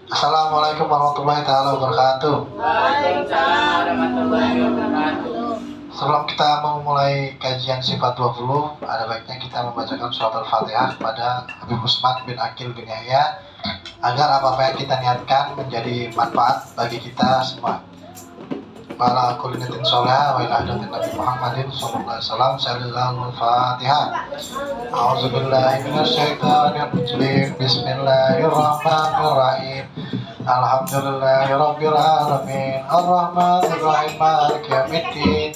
Assalamualaikum warahmatullahi taala wabarakatuh. Waalaikumsalam warahmatullahi wabarakatuh. Sebelum kita memulai kajian sifat 20, ada baiknya kita membacakan surat Al-Fatihah kepada Habib Usman bin Akil bin Yahya agar apa-apa yang kita niatkan menjadi manfaat bagi kita semua. Wala kulli niyatin sholihah wa ila hadratin Nabi Muhammadin sallallahu alaihi wasallam. Al-Fatihah. A'udzubillahi minasyaitonir rajim. Bismillahirrahmanirrahim. Alhamdulillahirabbil alamin. Arrahmanir rahim. Maliki yaumiddin.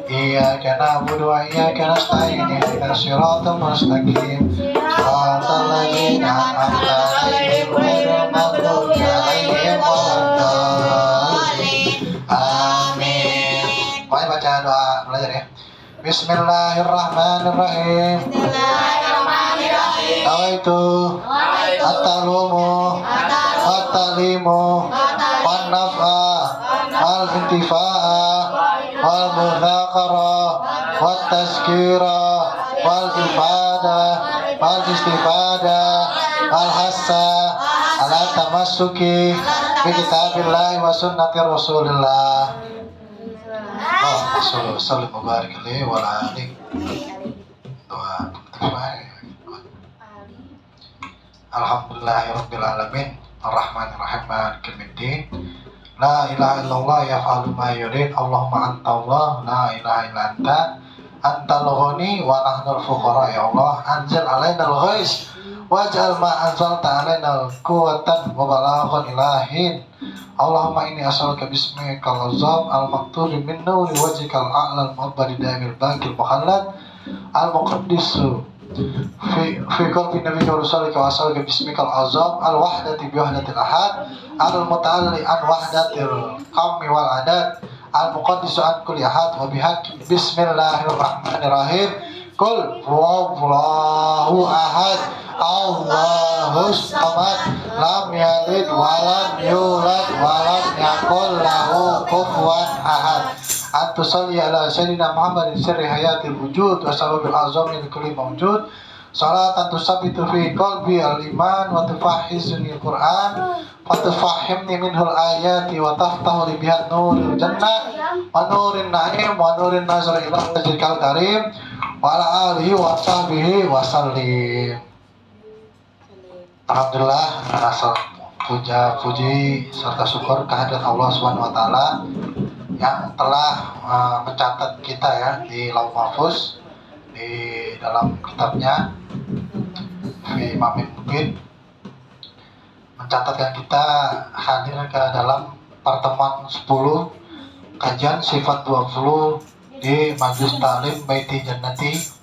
Iyyaka na'budu wa iyyaka nasta'in. Ihdinas siratal mustaqim. Shiratal ladzina an'amta 'alaihim ghairil maghdubi 'alaihim waladdallin. Amin. Mari baca doa belajar ya. Bismillahirrahmanirrahim. Bismillahirrahmanirrahim. Nawaitu at-talumu at-talimu wan-naf'a wal-intifa'a wal-mudhakara wat-tazkira wal-ifada wal-istifada wal-hassa ala tamassuki bi kitabillahi wa sunnati rasulillah. Sallallahu alaihi mubarak alaihi wa alihi. Doa Alhamdulillahirabbil alamin arrahmanir rahim maliki yaumiddin. La ilaha illallah yaf'alu ma yurid. Allahumma anta Allah la ilaha illa anta antal ghani wa nahnul fuqara. Ya Allah, anzil alainal ghais waj'al ma anzalta alainal quwwatan wa balaghan ilahin. Allahumma inni as'aluka bismikal azam al-maktubi min nuri wajhikal a'la al-mu'abbadi daimil baqil mukhallad al-muqaddisu fi qalbi nabiyyika wa rasulika wa as'aluka bismikal azam al-wahdati bi wahdatil ahad al-muta'alli an wahdatil qammi wal adad al-muqaddisu an kulli ahad wa bihaqqi bismillahirrahmanirrahim. Qul huwallahu ahad Allahus samad lam yalid wa lam yulad wa lam yakul lahu kufuwan ahad. Antu salli ala sayyidina Muhammadin sirri hayatil wujud wa sababil azami li kulli mawjud. Salatan tusabitu fi qalbi al-iman wa tufahhizuni al-Qur'an wa tufahhimni minhul ayati wa taftahu li biha nuril jannah wa nurin na'im wa nurin nazar ila wajhikal karim wa ala alihi wa sahbihi wa sallim. Alhamdulillah, rasa puji serta syukur kehadirat Allah Subhanahu wa taala yang telah mencatat kita ya di Lauh Mahfuz di dalam kitabnya Fi Imamin Mubin, mencatatkan kita hadir ke dalam pertemuan 10 kajian sifat 20 di Majlis Ta'lim Baiti Jannati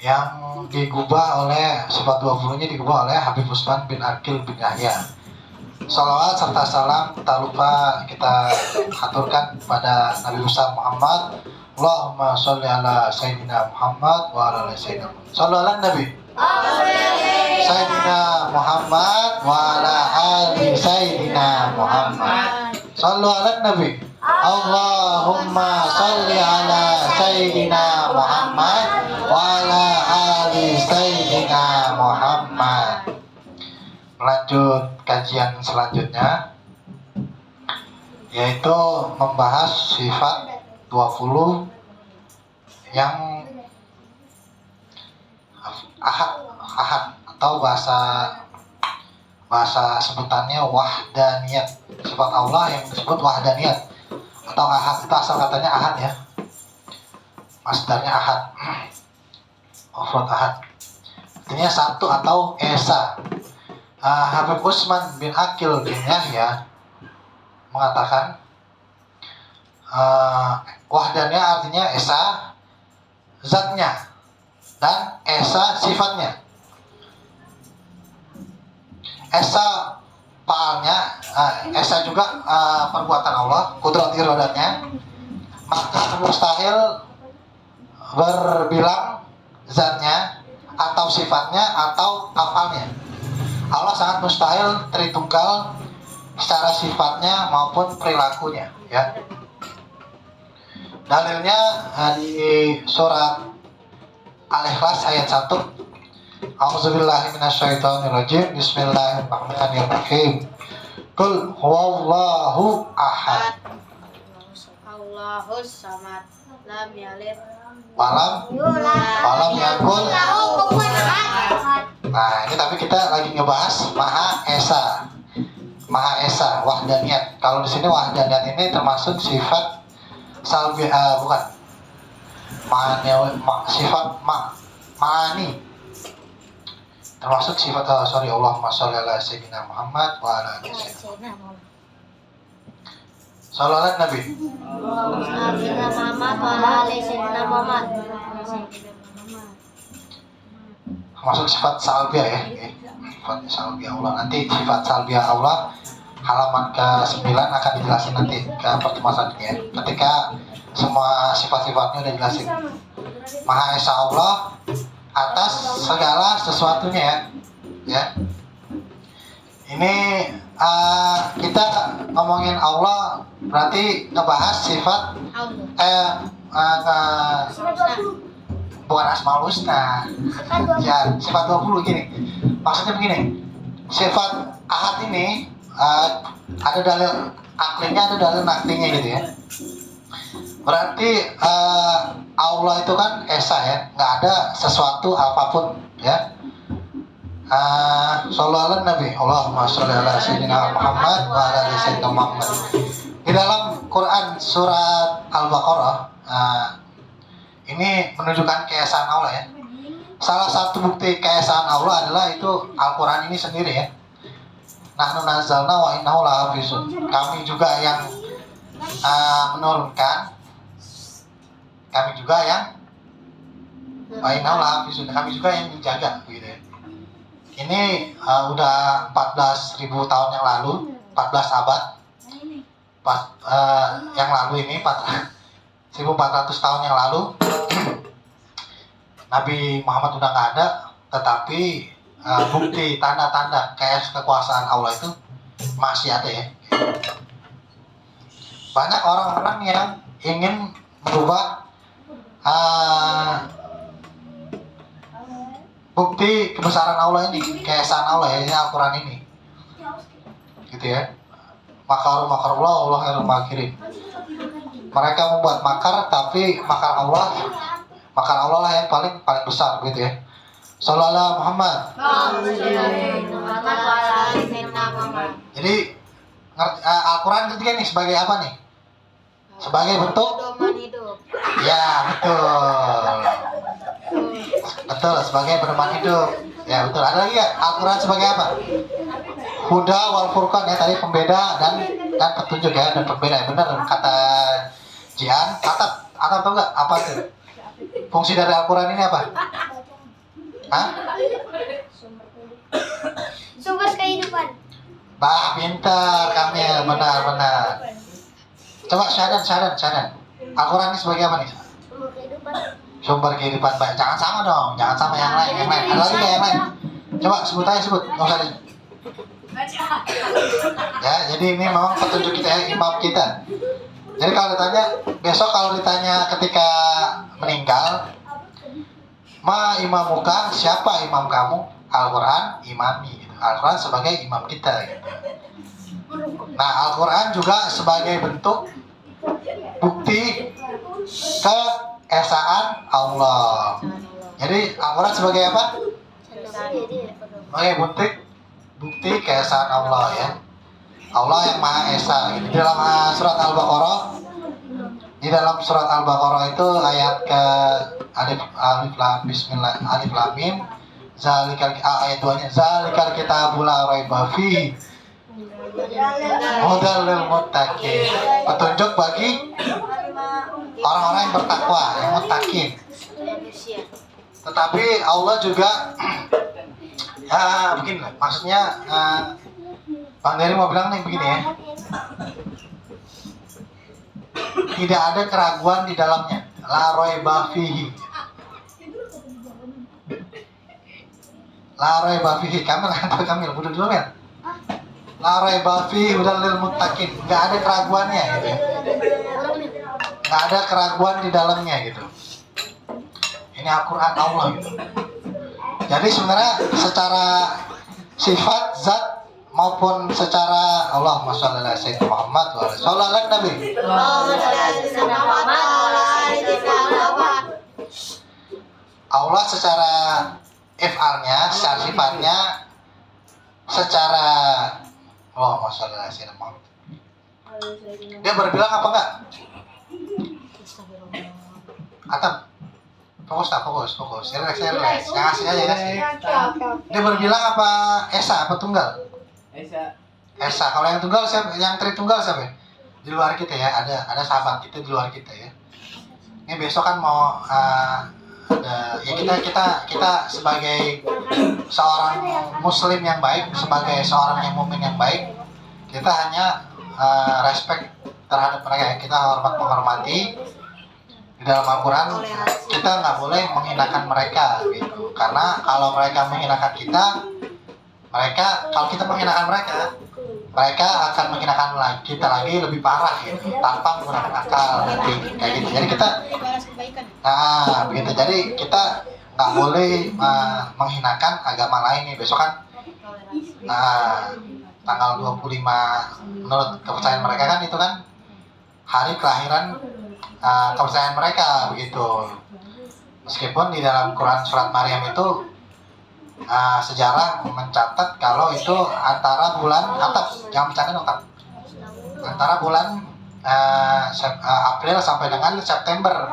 yang digubah oleh sifat 20-nya digubah oleh Habib Usman bin Akil bin Yahya. Salawat serta salam tak lupa kita aturkan kepada Nabi besar Muhammad. Allahumma sholli ala Sayyidina Muhammad wa ala ali Sayyidina Muhammad. Sholli ala Nabi Sayyidina Muhammad wa ala ali Sayyidina Muhammad. Sholli ala Nabi. Allahumma sholli ala Sayyidina Muhammad wa ala ali Sayyidina Muhammad. Lanjut kajian selanjutnya, yaitu membahas sifat 20 yang ahad atau bahasa sebutannya wahdaniyat. Sifat Allah yang disebut wahdaniyat atau ahad, itu asal katanya ahad ya, masdarnya ahad, mufrad ahad, artinya satu atau esa. Habib Usman bin Akil bin Yahya mengatakan wahdaniyah artinya esa zatnya dan esa sifatnya. Esa faalnya, esa juga perbuatan Allah, kudrat irodatnya. Maka mustahil berbilang zatnya atau sifatnya atau afalnya. Allah sangat mustahil tritunggal secara sifatnya maupun perilakunya ya. Dalilnya di surat Al-Ikhlas ayat 1. A'udzubillahi minasyaitonirrajim. Bismillahirrahmanirrahim. Qul huwallahu ahad. Allahus samad. Lam yalid Walam yakul. Nah, ini tapi kita lagi ngebahas Maha Esa. Maha Esa, wahdaniyat. Kalau di sini wahdaniyat ini termasuk sifat bukan. Sifat ma'ani. Termasuk sifat Allahumma sholli ala sayyidina Muhammad wa ala ali sayyidina Muhammad. Salawat Nabi. Sayyidina Muhammad wa ala ali sayyidina Muhammad. Termasuk sifat salbiah ya. Sifat salbiah Allah. Nanti sifat salbiah Allah halaman ke-9 akan dijelasin nanti ke pertemuan selanjutnya. Ketika semua sifat-sifatnya udah jelasin. Maha Esa Allah atas segala sesuatunya ya. Ini kita ngomongin Allah berarti ngebahas sifat bukan Asmaul Husna. Ya, sifat 20 gini. Maksudnya begini. Sifat ahad ini ada dalil aklinya, ada dalil naklinya gitu ya. Berarti Allah itu kan esa ya, nggak ada sesuatu apapun ya. Shollallahu Nabi, Allahumma sholli ala sayyidina Muhammad wa ala ali sayyidina Muhammad. Di dalam Quran surat Al-Baqarah ini menunjukkan keesaan Allah ya. Salah satu bukti keesaan Allah adalah itu Al-Quran ini sendiri ya. Nahnu nazzalna wa innahu lahafizun. Kami juga yang menurunkan, kami juga yang kami juga yang menjaga gitu ya. Ini udah 14.000 tahun yang lalu, 14 abad yang lalu ini 1400 tahun yang lalu Nabi Muhammad udah nggak ada, tetapi bukti tanda-tanda kekuasaan Allah itu masih ada ya. Banyak orang-orang yang ingin merubah bukti kebesaran Allah ini, keesaan Allah ya, ini Al-Quran ini gitu ya. Makarullah Allah khairul makirin. Mereka membuat makar, tapi makar Allah lah yang paling besar gitu ya. Sallallahu Muhammad. Jadi Al-Quran ketiga nih sebagai apa nih? Sebagai bentuk? Ya betul. Betul, sebagai pedoman hidup. Ya betul. Ada lagi ya? Al-Quran sebagai apa? Huda wal furqan ya, tadi pembeda dan petunjuk ya, dan pembeda ya. Benar kata Jian. Atap tahu nggak apa itu? Fungsi dari Al-Quran ini apa? Hah? Sumber kehidupan. Bah, pintar Kamil, benar. Coba syahadat. Al-Quran ini sebagai apa nih? Sumber kehidupan. Sumber kehidupan baik. Jangan sama dong, jangan sama yang lain. Ada lagi nggak yang lain? Coba sebut, nggak usah di. Ya, jadi ini memang petunjuk kita ya, imam kita. Jadi kalau ditanya ketika meninggal, ma imamuka, siapa imam kamu? Al-Quran imami gitu. Al-Quran sebagai imam kita gitu. Nah, Al-Quran juga sebagai bentuk bukti keesaan Allah. Jadi Al-Quran sebagai apa? Sebagai bukti keesaan Allah ya. Allah yang Maha Esa. Di dalam surat Al-Baqarah, itu ayat ke alif lam bismillah alif lam mim zalikal ayat 2-nya zalikal kitabul la raiba fihi hudal lil muttaqin. Petunjuk bagi orang-orang yang bertakwa, yang muttaqin. Tetapi Allah juga begini lah, maksudnya Bang Dery mau bilang nih begini ya. Tidak ada keraguan di dalamnya. La raiba fihi. La raiba fihi. Kamil, bunuh dulu Mel. La raiba fihi hudal lil muttaqin. Enggak ada keraguannya gitu ya. Enggak ada keraguan di dalamnya gitu. Ini Al-Quran Allah gitu. Jadi sebenarnya secara sifat zat maupun secara Allahumma sholli ala sayyidina Muhammad wa ala sholli ala Nabi. Allahumma sholli ala sayyidina Muhammad wa ala ali sayyidina Muhammad. Allah secara if'alnya, secara sifatnya, secara Allahumma sholli ala sayyidina Muhammad. Dia berbilang apa enggak? Atau fokus. Relax. Yang asli aja ya. Dia berbilang apa esa apa tunggal? Esa. Kalau yang tunggal siapa? Yang tritunggal siapa? Di luar kita ya, ada sahabat kita di luar kita ya. Ini besok kan mau ada ya kita sebagai seorang muslim yang baik, sebagai seorang yang mukmin yang baik, kita hanya respect terhadap mereka. Kita menghormati. Di dalam Al-Quran kita nggak boleh menghinakan mereka gitu, karena kalau mereka menghinakan kita, kalau kita menghinakan mereka akan menghinakan kita lagi lebih parah gitu, tanpa menggunakan akal nanti kayak gitu. Jadi kita begitu. Jadi kita nggak boleh menghinakan agama lain nih. Besok kan tanggal 25 menurut kepercayaan mereka kan itu kan hari kelahiran kepercayaan mereka begitu. Meskipun di dalam Quran surat Maryam itu sejarah mencatat kalau itu antara bulan jangan bercanda dong, antara bulan April sampai dengan September.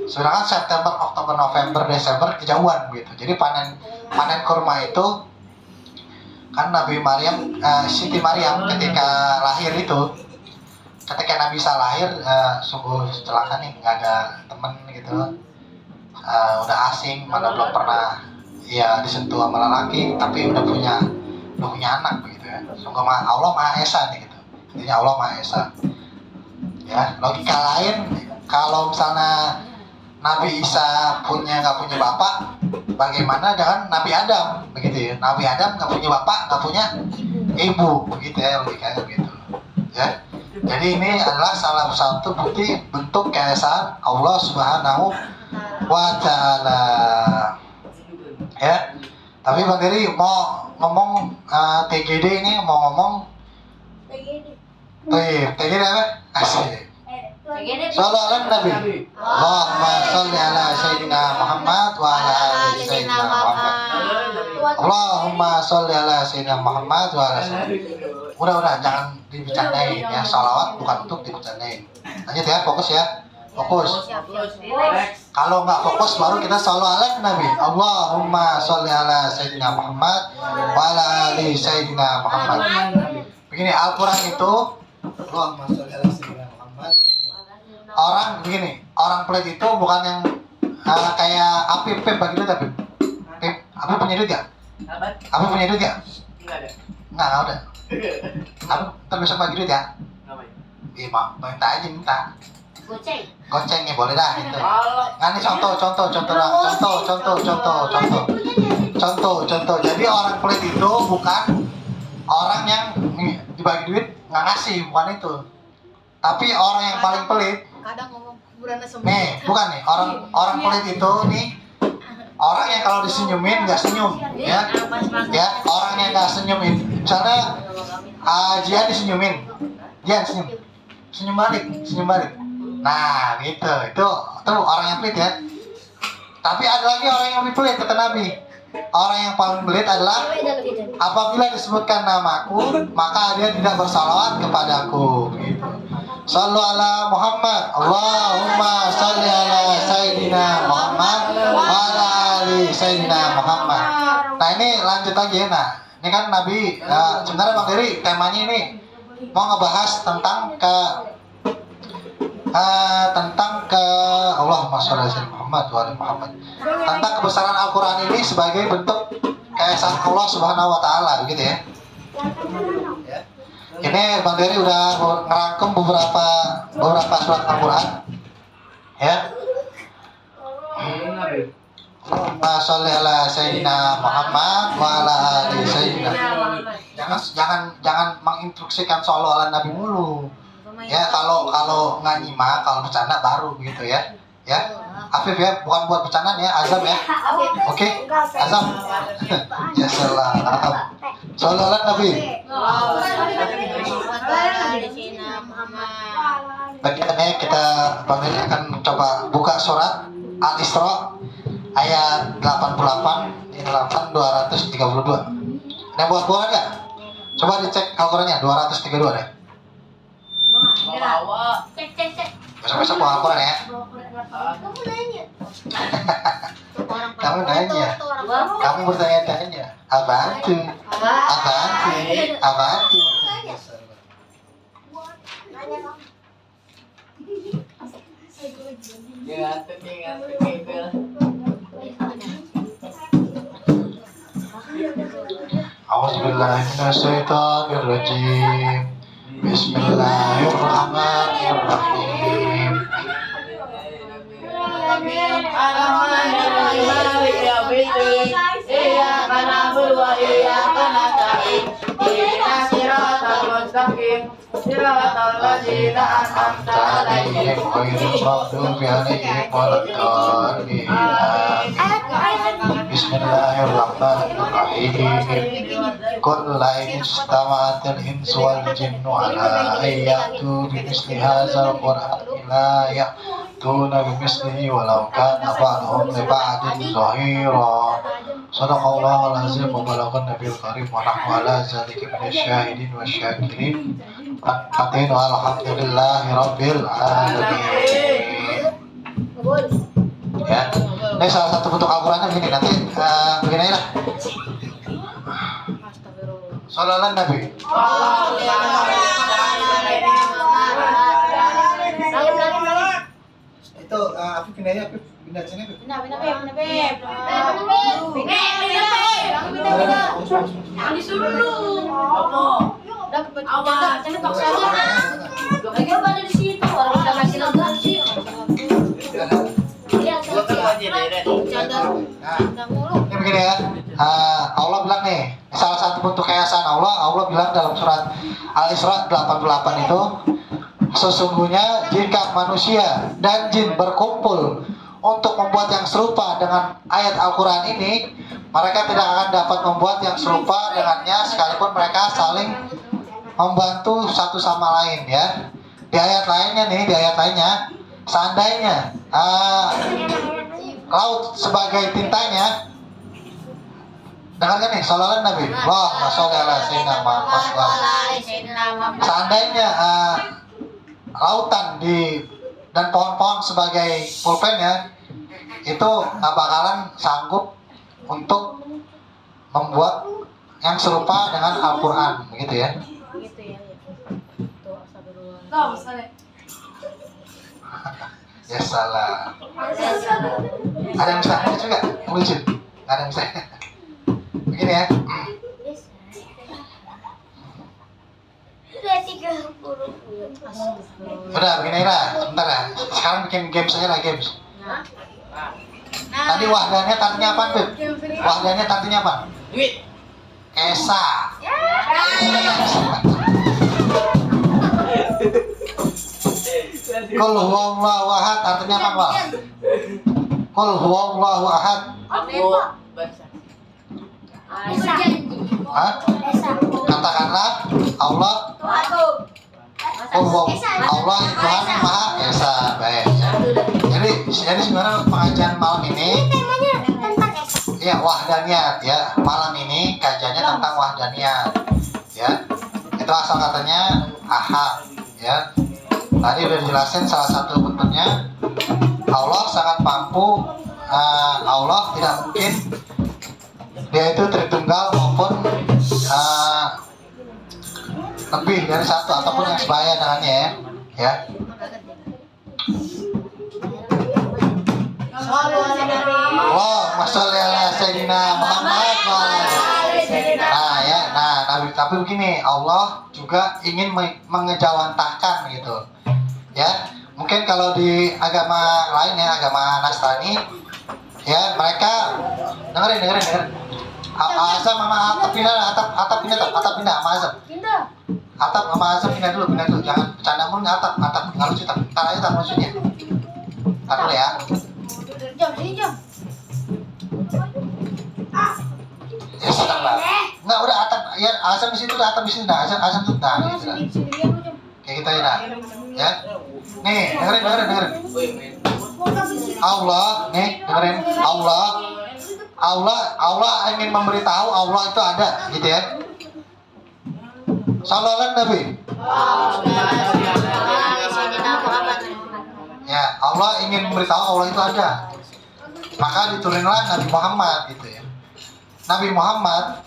Sedangkan September, Oktober, November, Desember kejauhan begitu. Jadi panen kurma itu kan Nabi Maryam, Siti Maryam ketika lahir itu, ketika Nabi Isa lahir, sungguh celaka nih, nggak ada temen gitu, udah asing, mana belum pernah ya disentuh sama lelaki, tapi udah punya anak begitu ya. Sungguh Allah Maha Esa nih gitu. Intinya Allah Maha Esa. Ya, logika lain kalau misalnya Nabi Isa nggak punya bapak, bagaimana dengan Nabi Adam begitu ya? Nabi Adam nggak punya bapak, nggak punya ibu begitu ya, logikanya begitu ya. Jadi ini adalah salah satu bukti bentuk keesaan Allah Subhanahu wa Ta'ala. Ya. Tapi Bang Dery mau ngomong TGD ini mau ngomong TGD apa? Asik. Sallallahu ala Nabi. Allahumma sholli ala sayyidina Muhammad wa ala ali sayyidina Muhammad. Allahumma sholli ala sayyidina Muhammad wa ala Udah jangan dibercandain ya. Sholawat bukan untuk dibercandain. Lanjut ya, fokus ya. Fokus. Kalau nggak fokus baru kita sallallahu ala Nabi. Allahumma sholli ala sayyidina Muhammad wa ala ali sayyidina Muhammad. Begini, Al-Quran itu Allahumma sholli ala sayyidina Muhammad. Orang pelit itu bukan yang kayak Apip bagi duit tapi Apip punya duit ya? Apip punya duit ya? Nggak ada. Apip terbesok bagi duit ya? Iya, minta. Goceng ya boleh dah gitu. Nah ini contoh. Jadi orang pelit itu bukan orang yang dibagi duit nggak ngasih, bukan itu. Tapi orang yang paling pelit, bukan nih orang pelit itu nih orang yang kalau disenyumin nggak senyum, ya orang yang nggak senyumin. Misalnya Jian disenyumin, Jian senyum balik. Nah gitu, itu orang yang pelit ya. Tapi ada lagi orang yang lebih pelit kata Nabi. Orang yang paling pelit adalah apabila disebutkan namaku maka dia tidak bersalawat kepadaku. Gitu. Sallu ala Muhammad. Allahumma salli ala Sayyidina Muhammad wa ala ali Sayyidina Muhammad. Nah ini lanjut lagi ya. Nah ini kan Nabi sebenarnya Bang Dery temanya ini mau ngebahas tentang Allahumma sholli ala Muhammad wa ala Muhammad, tentang kebesaran Al-Quran ini sebagai bentuk keesaan Allah Subhanahu wa Ta'ala begitu ya. Ini Bang Dery udah ngerangkum beberapa surat Al-Quran ya. Allahumma sholli ala Sayyidina Muhammad wa ala ali Sayyidina. Jangan menginstruksikan sholli ala Nabi mulu. Ya kalau nggak nyimak, kalau bercanda baru begitu ya. Ya, Afif ya, bukan buat bercandaan ya, azam ya. Oke, azam. Ya salah. Salat Nabi. Bagiannya kita akan coba buka surat Al-Isra ayat 88 di halaman 232. Ada yang buat buah nggak? Coba dicek Al-Qurannya 232 deh. Bawa. Besok-besok bawa Al-Quran ya. Kamu nanya. Kamu bertanya-tanya. Apaan tuh? Apaan tuh? Apaan tuh? A'udzubillahiminasyaitonirrajim. Bismillahirrahmanirrahim. An'amta 'alaihim ghairil maghdubi 'alaihim waladdallin. Bismillahirrahmanirrahim. Qul la in istama'atil insu wal jinnu 'ala an ya'tu bimithli hadzal qur'ani la ya'tuna bimithlihi walau kana ba'duhum li ba'din dhahira. Shadaqallahul azim wa balaghan nabiyul karim wa nahnu ala dzalika minasyahidin wasyakirin. Fatin walhamdulillahi rabbil alamin. Ya, ini salah satu bentuk Al-Qurannya begini, nanti begini aja lah. Sallallahu Nabi. Itu aku pindah ya, pindah sini. Jangan disuruh lu. Dapat jangan paksa dia. Lagi pada di situ orang udah ngasih lega sih. Iya, Ini begini ya, Allah bilang nih, salah satu bentuk keesaan Allah bilang dalam surat Al-Isra 88 itu, sesungguhnya jika manusia dan jin berkumpul untuk membuat yang serupa dengan ayat Al-Quran ini, mereka tidak akan dapat membuat yang serupa dengannya sekalipun mereka saling membantu satu sama lain ya. Di ayat lainnya, seandainya laut sebagai tintanya, dengarkan nih, sallallahu Nabi, Allahumma sholli ala sayyidina Muhammad. Seandainya lautan dan pohon-pohon sebagai pulpennya, itu nggak bakalan sanggup untuk membuat yang serupa dengan Al-Quran, begitu ya. Ya salah. Ada yang bisa lucu nggak? Lucu? Nggak ada yang bisa. Begini ya. Udah begini lah, sebentar ya. Sekarang bikin games aja lah, games. Tadi wahdanya artinya apa tuh? Wahdanya artinya apa? Duit. Esa. Qul huwallahu ahad artinya apa, Pak? Qul huwallahu ahad. Hah? Katakanlah Allah. Allah Tuhan Maha Esa. Baik. Jadi sebenarnya pengajian malam ini ya wahdaniyat ya. Malam ini kajiannya tentang wahdaniyat. Ya. Itu asal katanya ahad ya. Tadi udah dijelasin salah satu bentuknya Allah sangat mampu. Allah tidak mungkin dia itu tritunggal maupun lebih dari satu ataupun yang sebaya dengannya ya. Allahumma sholli ala sayyidina Muhammad. Tapi begini, Allah juga ingin mengejawantahkan gitu ya. Mungkin kalau di agama lain ya, agama Nasrani ya, mereka dengerin azam sama atap pindah sama azam. Atap sama azam pindah dulu, jangan bercanda mulu atap nggak lucu, tak aja tak maksudnya. Ntar dulu ya. Jam, sini jam. Ya sedang lah. Enggak udah atap ya azan di situ dah, atap di sini dah, azan tuh dah gitu dah. Sendirian lu jam. Kayak kita ya dah. Ya. Nih, dengerin. Allah, nih dengerin. Allah ingin memberitahu Allah itu ada, gitu ya. Sallallahu alaihi Nabi. Ya, Allah ingin memberitahu Allah itu ada. Maka diturunlah Nabi Muhammad gitu ya. Nabi Muhammad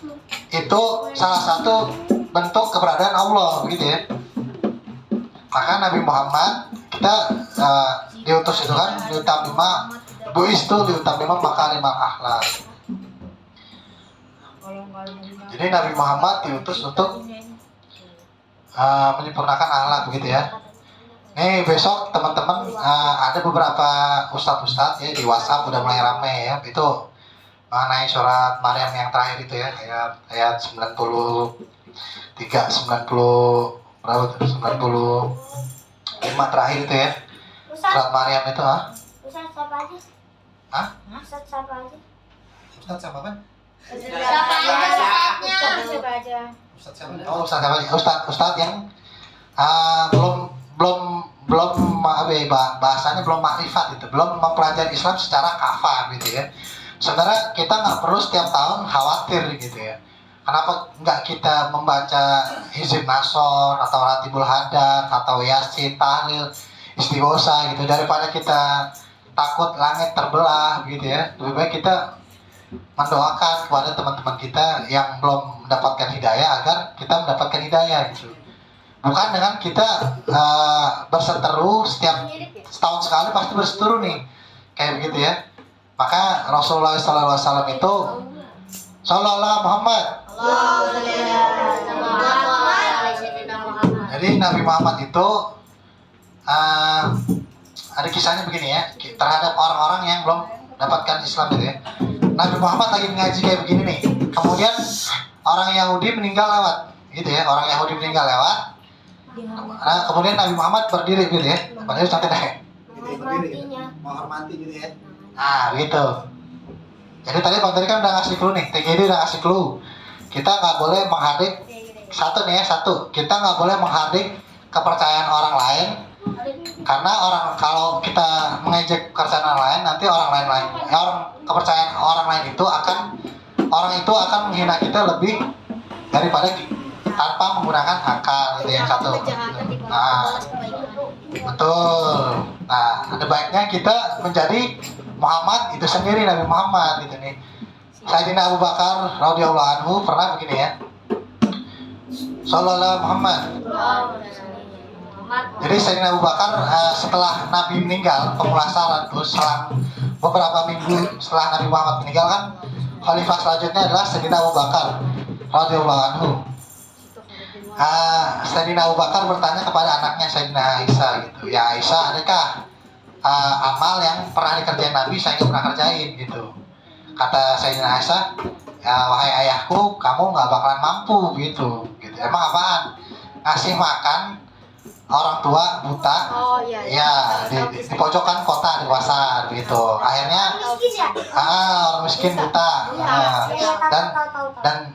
itu salah satu bentuk keberadaan Allah begitu ya. Maka Nabi Muhammad kita diutus itu kan diutamima buistu diutamima makarimul akhlak. Jadi Nabi Muhammad diutus untuk menyempurnakan akhlak begitu ya. Nih besok teman-teman ada beberapa ustadz ya di WhatsApp udah mulai ramai ya. Itu mengenai surat Maryam yang terakhir itu ya, ayat 93 90 berapa tuh? 95 terakhir itu ya. Surat Maryam itu Ustaz siapa aja? Hah? Ustaz siapa aja? Ustadz siapa kan? Siapa aja? Ustadz siapa? Oh, Ustadz siapa? Ustadz yang belum bahasanya belum makrifat itu, belum mempelajari Islam secara kafah gitu ya. Sebenarnya kita nggak perlu setiap tahun khawatir gitu ya. Kenapa nggak kita membaca hizib nasor atau ratibul hadat atau yasin, tahlil, istighosa gitu, daripada kita takut langit terbelah gitu ya. Lebih baik kita mendoakan kepada teman-teman kita yang belum mendapatkan hidayah agar kita mendapatkan hidayah gitu. Bukan dengan kita berseteru setiap setahun sekali pasti berseteru nih kayak begitu ya. Maka Rasulullah SAW itu Sallallahu Muhammad. Jadi Nabi Muhammad itu ada kisahnya begini ya, terhadap orang-orang yang belum dapatkan Islam gitu ya. Nabi Muhammad lagi ngaji kayak begini nih. Kemudian orang Yahudi meninggal lewat gitu ya, orang Yahudi meninggal lewat. Nah, kemudian Nabi Muhammad berdiri gitu ya. Berdiri sampai deh. Berdiri gitu. Menghormati gitu ya. Nah, gitu. Jadi tadi Bang Teri kan udah ngasih clue nih, TGD udah ngasih clue. Kita nggak boleh menghardik satu. Kita nggak boleh menghardik kepercayaan orang lain, karena kalau kita mengejek kepercayaan orang lain, nanti kepercayaan orang lain itu akan menghina kita lebih daripada tanpa menggunakan akal itu yang satu. Nah, betul. Nah, ada baiknya kita menjadi Muhammad itu sendiri, Nabi Muhammad gitu nih. Sayyidina Abu Bakar radhiyallahu anhu pernah begini ya. Sallallahu Muhammad. Jadi Sayyidina Abu Bakar setelah Nabi meninggal, pemulasaran tuh selang beberapa minggu setelah Nabi Muhammad meninggal kan, khalifah selanjutnya adalah Sayyidina Abu Bakar radhiyallahu anhu. Sayyidina Abu Bakar bertanya kepada anaknya Sayyidina Aisyah gitu. Ya Aisyah, adakah amal yang pernah dikerjain Nabi saya nggak pernah kerjain gitu. Kata Sayyidina Aisyah, wahai ayahku, kamu nggak bakalan mampu gitu. Emang apaan? Ngasih makan orang tua buta, di pojokan kota di pasar gitu. Akhirnya orang miskin buta,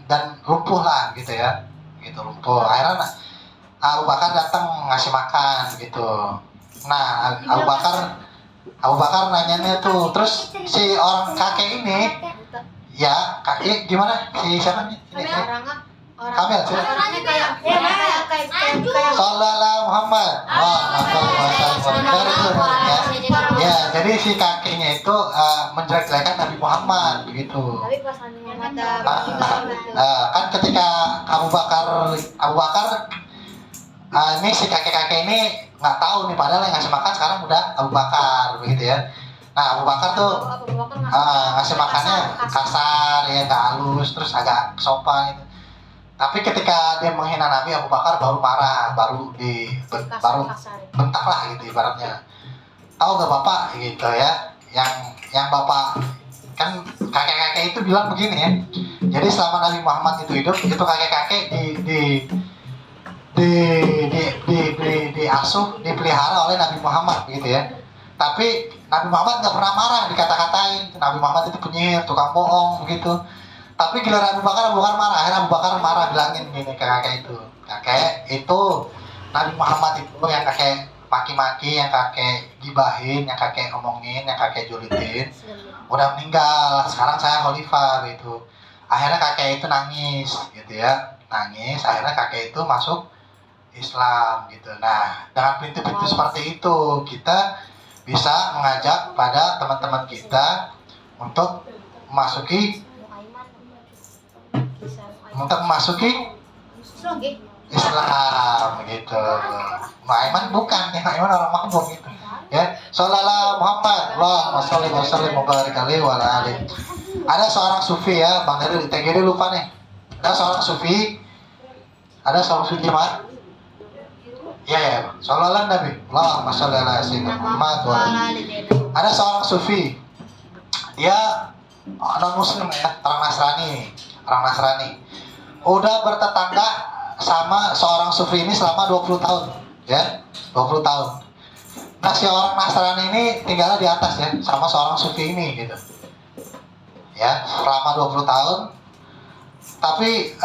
dan lumpuh lah gitu ya, gitu lumpuh. Akhirnya Abu Bakar datang ngasih makan gitu. Nah, Abu Bakar nanyanya tuh, terus si orang kakek ini, ya kakek gimana? Si siapa nih? Kamil sih. Sallallahu Muhammad. Ya, jadi si kakeknya itu menjelek-jelekan Nabi Muhammad begitu. Kan ketika Abu Bakar ini si kakek-kakek ini nggak tahu nih, padahal yang ngasih makan sekarang udah Abu Bakar begitu ya. Nah, Abu Bakar tuh ngasih makannya kasar ya, nggak halus, terus agak sopan gitu. Tapi ketika dia menghina Nabi, Abu Bakar baru marah, baru bentak lah gitu ibaratnya. Tahu gak Bapak gitu ya, yang Bapak kan kakek-kakek itu bilang begini ya. Jadi selama Nabi Muhammad itu hidup, itu kakek-kakek diasuh, dipelihara oleh Nabi Muhammad gitu ya. Tapi Nabi Muhammad nggak pernah marah dikata-katain. Nabi Muhammad itu penyihir, tukang bohong begitu. Tapi giliran Abu Bakar marah. Akhirnya Abu Bakar marah bilangin gini ke kakek itu. Kakek itu Nabi Muhammad itu yang kakek maki-maki, yang kakek gibahin, yang kakek omongin, yang kakek julitin udah meninggal. Sekarang saya khalifah gitu. Akhirnya kakek itu nangis gitu ya. Nangis. Akhirnya kakek itu masuk Islam gitu. Nah, dengan pintu-pintu seperti itu kita bisa mengajak pada teman-teman kita untuk memasuki Islam gitu. Aiman bukan, ya Aiman orang mabuk gitu. Ya, Shallallahu Muhammad, Allahumma sholli wa sallim wa barik alaihi wa ala alihi. Ada seorang sufi ya, Bang Heru, TGD lupa nih. Ada seorang sufi gimana? Ya, Shallallahu Nabi, Allahumma sholli ala sayyidina Muhammad wa ala alihi. Ada seorang sufi, dia non muslim ya, orang Nasrani. Udah bertetangga sama seorang sufi ini selama 20 tahun ya, 20 tahun. Nah, si orang Nasrani ini tinggalnya di atas ya, sama seorang sufi ini gitu ya, selama 20 tahun. Tapi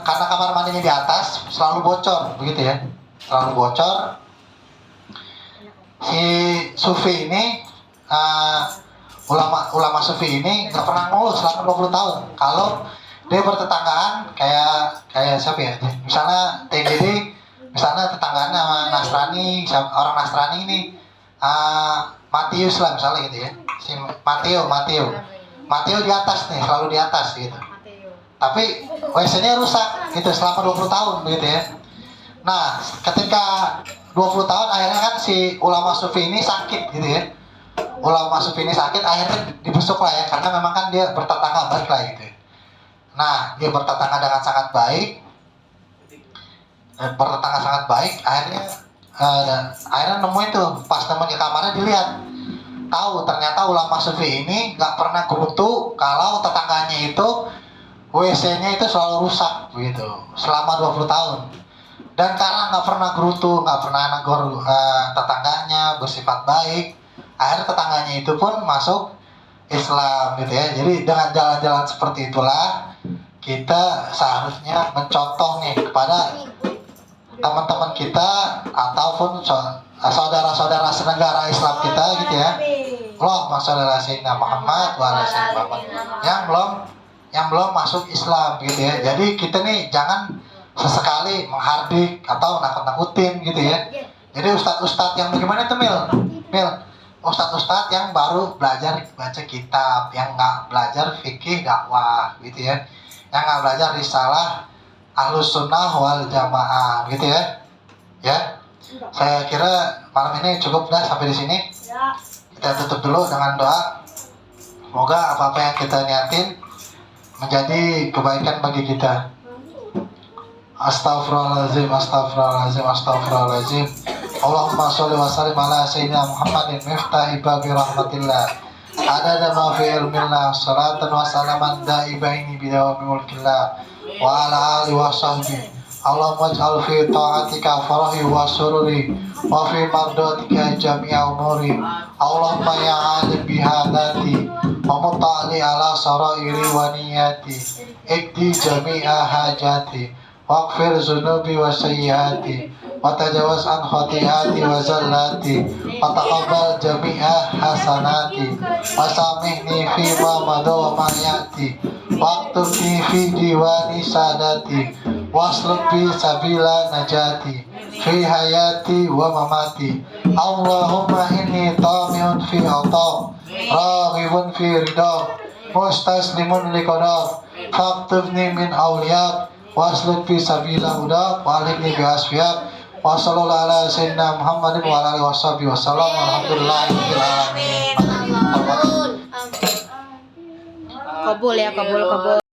karena kamar mandinya di atas selalu bocor begitu ya, selalu bocor. Si sufi ini ulama sufi ini nggak pernah ngeluh selama 20 tahun kalau dia bertetanggaan kayak siapa ya, misalnya TGD, misalnya tetanggaan sama Nasrani, orang Nasrani ini Matius lah misalnya gitu ya, si Mateo di atas nih, selalu di atas gitu, tapi WC-nya rusak gitu selama 20 tahun begitu ya. Nah, ketika 20 tahun akhirnya kan si ulama sufi ini sakit gitu ya, akhirnya dibusuk lah ya, karena memang kan dia bertetangga baik lah gitu ya. Nah, dia bertetangga dengan sangat baik, akhirnya nemu itu, pas nemu di kamarnya dilihat, tahu ternyata ulama sufi ini nggak pernah gerutu kalau tetangganya itu WC-nya itu selalu rusak begitu selama 20 tahun. Dan karena nggak pernah gerutu, nggak pernah negor tetangganya, bersifat baik, akhirnya tetangganya itu pun masuk Islam gitu ya. Jadi dengan jalan-jalan seperti itulah kita seharusnya mencontoh nih kepada teman-teman kita ataupun saudara-saudara senegara Islam kita gitu ya. Allahumma sholli ala sayyidina Muhammad wa ala sayyidina Muhammad yang belum masuk Islam gitu ya. Jadi kita nih jangan sesekali menghardik atau nakut-nakutin gitu ya. Jadi ustadz yang bagaimana tuh Mil? Ustadz yang baru belajar baca kitab, yang nggak belajar fikih dakwah gitu ya, yang nggak belajar risalah Ahlus Sunnah wal Jamaah gitu ya. Ya, saya kira malam ini cukup dah sampai di sini. Kita tutup dulu dengan doa. Semoga apa-apa yang kita niatin menjadi kebaikan bagi kita. Astaghfirullahaladzim. Allahumma sholli wa sallim ala sayyidina Muhammadin miftahi babi rahmatillah. Adada ma fi ilmillah, salatan wa salaman daibaini bidawami mulkillah wa ala alihi wa sahbihi. Allahumma ij'al fi ta'atika farahi wa sururi wa fi mardatika jami'a umuri. Allahumma ya alim bihadati wa muta'ali ala sarairi wa niyati ikdi jami'a hajati waghfir zunubi wa sayyiati wa tajawaz an khati'ati wa zallati wa taqabbal jami'a hasanati wa samihni fi ma madu wa ma ya'ti waktubni fi diwani sadati wasluk bi sabila najati fi hayati wa mamati. Allahumma inni tami'un fi ataq raghibun fi ridaq mustaslimun liqadar faktubni min awliyak wasluk fi sabila hudak wa alikni bi asfiyak wa sallallahu ala sayyidina Muhammadin wa ala alihi wa sallam. Alhamdulillahirabbil alamin. Kabul ya, kabul.